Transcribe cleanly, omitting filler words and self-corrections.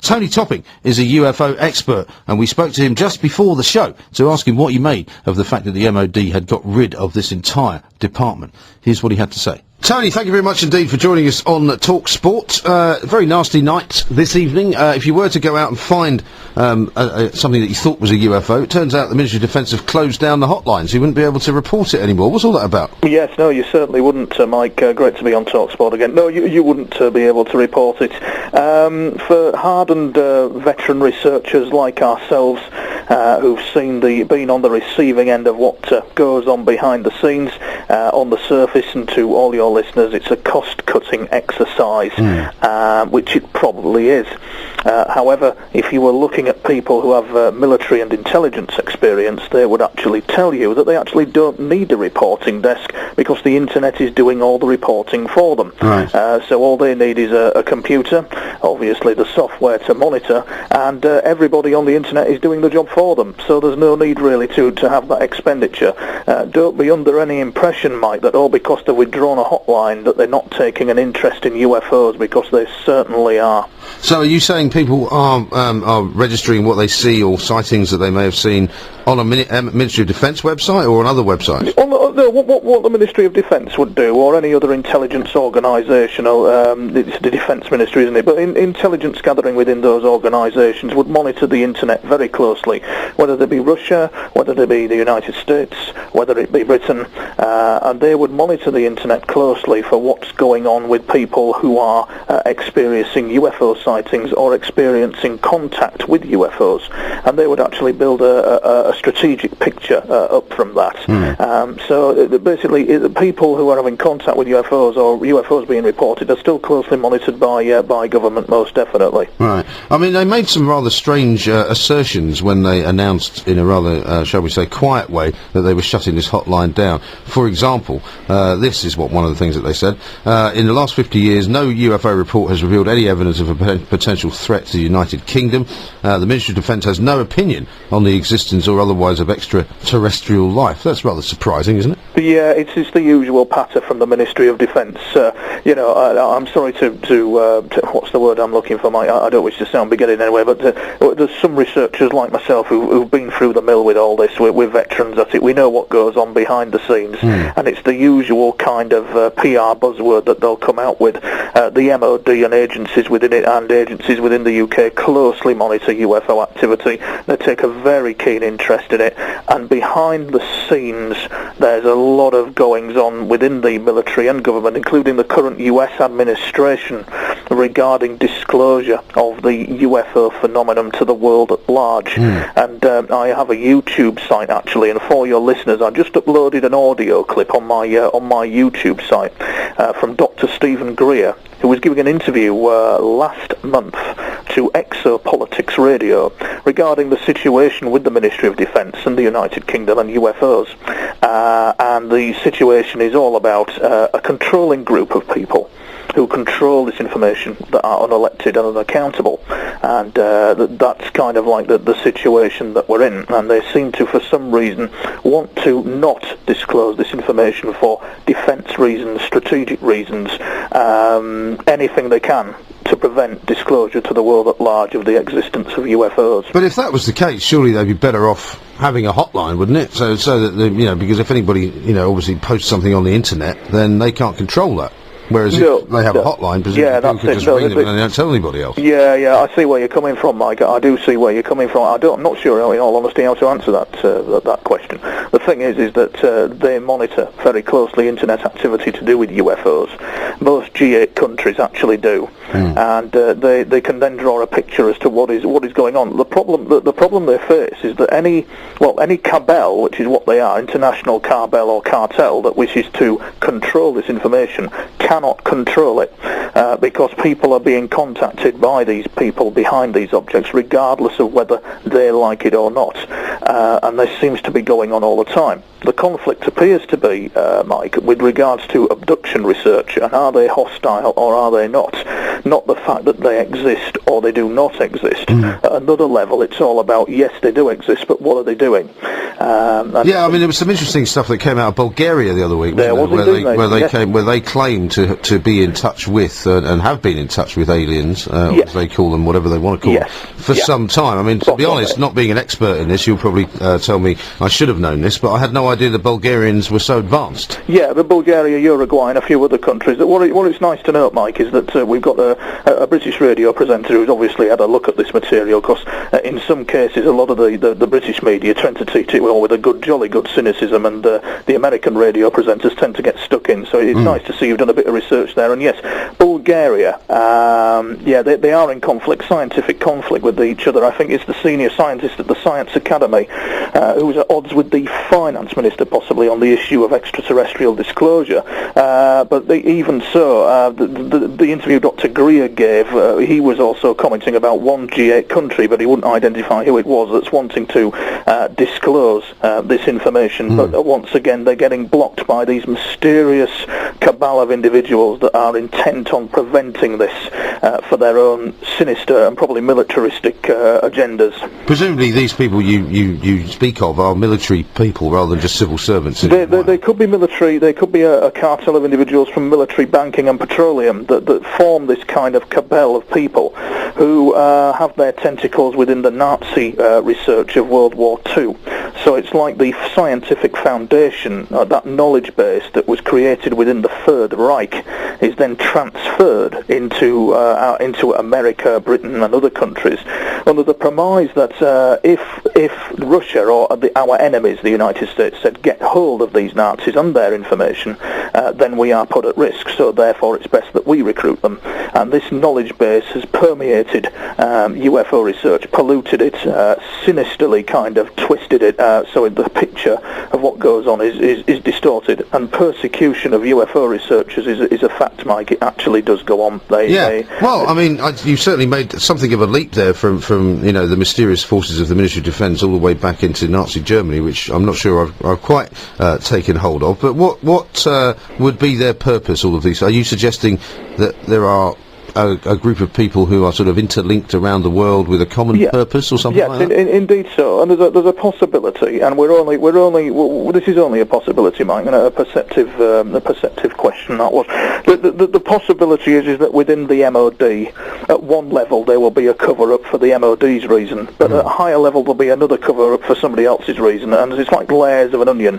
Tony Topping is a UFO expert, and we spoke to him just before the show to ask him what he made of the fact that the MOD had got rid of this entire department. Here's what he had to say. Tony, thank you very much indeed for joining us on Talksport. Very nasty night this evening. If you were to go out and find something that you thought was a UFO, it turns out the Ministry of Defence have closed down the hotline, so you wouldn't be able to report it anymore. What's all that about? Yes, no, you certainly wouldn't, Mike. Great to be on Talksport again. No, you wouldn't be able to report it. For hardened veteran researchers like ourselves, who've been on the receiving end of what goes on behind the scenes, on the surface, and to all your listeners, it's a cost-cutting exercise, which it probably is. However, if you were looking at people who have military and intelligence experience, they would actually tell you that they actually don't need a reporting desk because the internet is doing all the reporting for them. Right. So all they need is a computer, obviously the software to monitor, and everybody on the internet is doing the job for them. So there's no need really to have that expenditure. Don't be under any impression, Mike, that because they've withdrawn a hotline that they're not taking an interest in UFOs, because they certainly are. So are you saying people are registering what they see or sightings that they may have seen on a Ministry of Defence website or on other websites? What the Ministry of Defence would do, or any other intelligence organisation, it's the Defence Ministry, isn't it? But intelligence gathering within those organisations would monitor the internet very closely, whether they be Russia, whether they be the United States, whether it be Britain, and they would monitor the internet closely for what's going on with people who are experiencing UFO sightings or experiencing contact with UFOs, and they would actually build a strategic picture up from that. So basically, the people who are having contact with UFOs or UFOs being reported are still closely monitored by government, most definitely. Right. I mean, they made some rather strange assertions when they announced, in a rather, shall we say, quiet way, that they were shutting this hotline down. For example, this is one of the things that they said. In the last 50 years, no UFO report has revealed any evidence of a potential threat to the United Kingdom. The Ministry of Defence has no opinion on the existence or otherwise of extraterrestrial life. That's rather surprising, isn't it? Yeah, it's the usual patter from the Ministry of Defence. I'm sorry to what's the word I'm looking for, Mike? I don't wish to sound beginning anyway, but there's some researchers like myself who've been through the mill with all this. We're veterans at it. We know what goes on behind the scenes, and it's the usual kind of PR buzzword that they'll come out with. The MOD and agencies within it and agencies within the UK closely monitor UFO activity. They take a very keen interest in it, and behind the scenes there's a lot of goings on within the military and government, including the current US administration, regarding disclosure of the UFO phenomenon to the world at large. And I have a YouTube site actually, and for your listeners, I just uploaded an audio clip on my YouTube site from Dr. Stephen Greer, who was giving an interview last month to Exopolitics Radio regarding the situation with the Ministry of Defence and the United Kingdom and UFOs. And the situation is all about a controlling group of people who control this information that are unelected and unaccountable, and that's kind of like the situation that we're in, and they seem to, for some reason, want to not disclose this information for defence reasons, strategic reasons, anything they can to prevent disclosure to the world at large of the existence of UFOs. But if that was the case, surely they'd be better off having a hotline, wouldn't it? So that because if anybody obviously posts something on the internet, then they can't control that. Whereas if they have a hotline, presumably people could just ring them and they don't tell anybody else. Yeah, I see where you're coming from, Mike. I do see where you're coming from. I'm not sure, in all honesty, how to answer that question. The thing is that they monitor very closely internet activity to do with UFOs. Most G8 countries actually do, and they can then draw a picture as to what is going on. The problem they face is that any cabal, which is what they are, international cabal or cartel, that wishes to control this information, cannot control it because people are being contacted by these people behind these objects regardless of whether they like it or not, and this seems to be going on all the time. The conflict appears to be, Mike, with regards to abduction research, and are they hostile or are they not? Not the fact that they exist or they do not exist. At another level, it's all about, yes, they do exist, but what are they doing? Yeah, I mean, there was some interesting stuff that came out of Bulgaria the other week, where they claim to be in touch with and have been in touch with aliens, as they call them, whatever they want to call them, for some time. I mean, to be honest, not being an expert in this, you'll probably tell me I should have known this, but I had no idea the Bulgarians were so advanced. Yeah, but Bulgaria, Uruguay, and a few other countries. What it's nice to note, Mike, is that we've got a British radio presenter who's obviously had a look at this material, because in some cases, a lot of the British media tend to treat it with a jolly good cynicism, and the American radio presenters tend to get stuck in. So it's nice to see you've done a bit of research there. And yes, Bulgaria, they are in scientific conflict with each other. I think it's the senior scientist at the Science Academy who's at odds with the finance minister, possibly on the issue of extraterrestrial disclosure. But even so, the interview Dr. Greer gave, he was also commenting about one G8 country, but he wouldn't identify who it was, that's wanting to disclose this information. But once again, they're getting blocked by these mysterious cabal of individuals that are intent on preventing this for their own sinister and probably militaristic agendas. Presumably these people you speak of are military people rather than just civil servants. They could be military, they could be a cartel of individuals from military, banking and petroleum that form this kind of cabal of people who have their tentacles within the Nazi research of World War II. So it's like the scientific foundation, that knowledge base that was created within the Third Reich is then transferred into America, Britain and other countries under the premise that if Russia or our enemies, the United States, said get hold of these Nazis and their information, then we are put at risk, so therefore it's best that we recruit them. And this knowledge base has permeated UFO research, polluted it, sinisterly kind of twisted it, so the picture of what goes on is distorted, and persecution of UFO researchers is a fact, Mike. It actually does go on. I mean, you certainly made something of a leap there from the mysterious forces of the Ministry of Defence all the way back into Nazi Germany, which I'm not sure I've quite taken hold of. But what would be their purpose, all of these? Are you suggesting that there are a group of people who are sort of interlinked around the world with a common purpose or something like that? Yes, indeed so. And there's a possibility, and this is only a possibility, Mike, and a perceptive question that was. The possibility is that within the MOD, at one level there will be a cover-up for the MOD's reason, but at a higher level there'll be another cover-up for somebody else's reason, and it's like layers of an onion.